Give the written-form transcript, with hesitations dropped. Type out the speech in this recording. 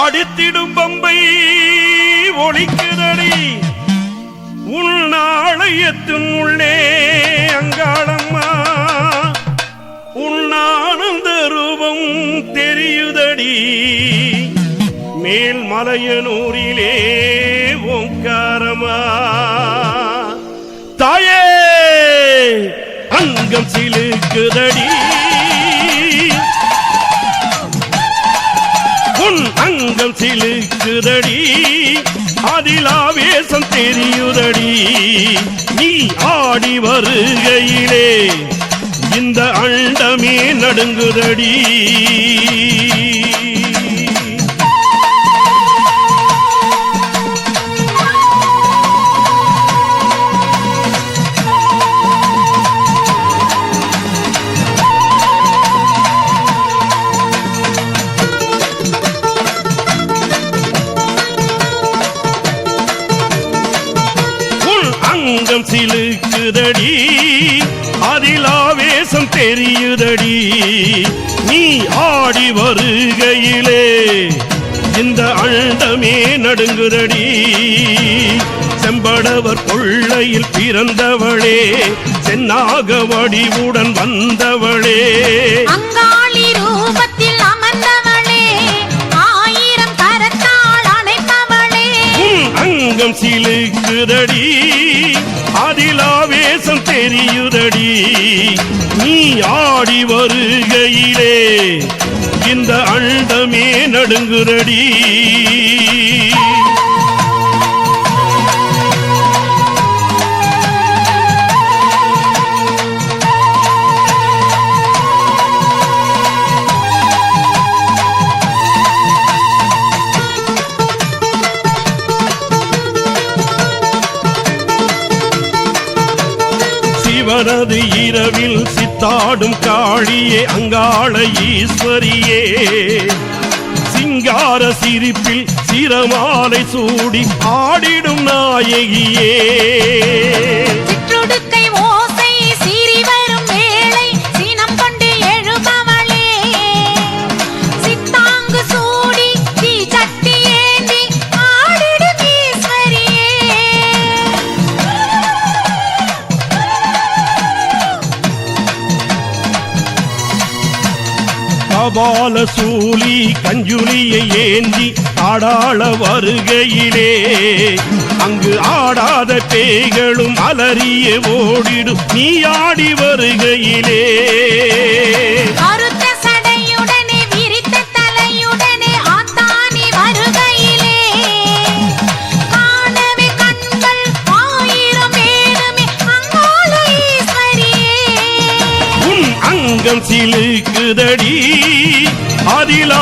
அடித்திடும் பம்பை ஒழிக்குதடி உன் ஆலயத்தின் உள்ளே அங்காளம்மா உன் ஆனந்த ரூபம் தெரியுதடி மேல் மலையனூரிலே ஓங்காரமா தாயே அங்கம் சிலுக்குதடி உன் அங்கம் சிலுக்குதடி அதில் ஆவேசம் தெரியுதடி நீ ஆடி வருகையிலே இந்த அண்டமே நடுங்குதடி அங்கம் சிலுக்குதடி அதில் ஆவேசம் தெரியுதடி நீ ஆடி வருகையிலே இந்த அண்டமே நடுங்குதடி செம்படவர் கொள்ளையில் பிறந்தவளே சென்னாக வடிவுடன் வந்தவளே அங்காளி ரூபத்தில் அமர்ந்தவளே ஆயிரம் கரத்தால் அணைப்பவளே அங்கம் சிலுக்குதடி அதில் ஆவேசம் தெரியுதடி நீ ஆடி வருகையிலே இந்த அண்டமே நடுங்குதடி சிவனது இரவில் சித்தாடும் காளியே அங்காள ஈஸ்வரியே சிங்கார சிரிப்பில் சிரமாலை சூடி ஆடிடும் நாயகியே சிற்றுடுக்கை ஓசை சீறி வரும் வேளை சினம் கொண்டு எழுபவளே சித்தாங்கு சூடி தீ சட்டி ஏந்தி ஆடிடும் ஈஸ்வரியே கபால சூலி கஞ்சுலியை ஏந்தி ஆடாள வருகையிலே அங்கு ஆடாத பேய்களும் அலறிய ஓடிடும் நீ ஆடி வருகையிலே அறுத்த சடையுடனே விரித்த தலையுடனே ஆத்தானி வருகையிலே காணவே கண்கள் ஆயிரம் வேணுமே அங்காள ஈஸ்வரியே உன் அங்கம் சிலுக்குதடி அதில்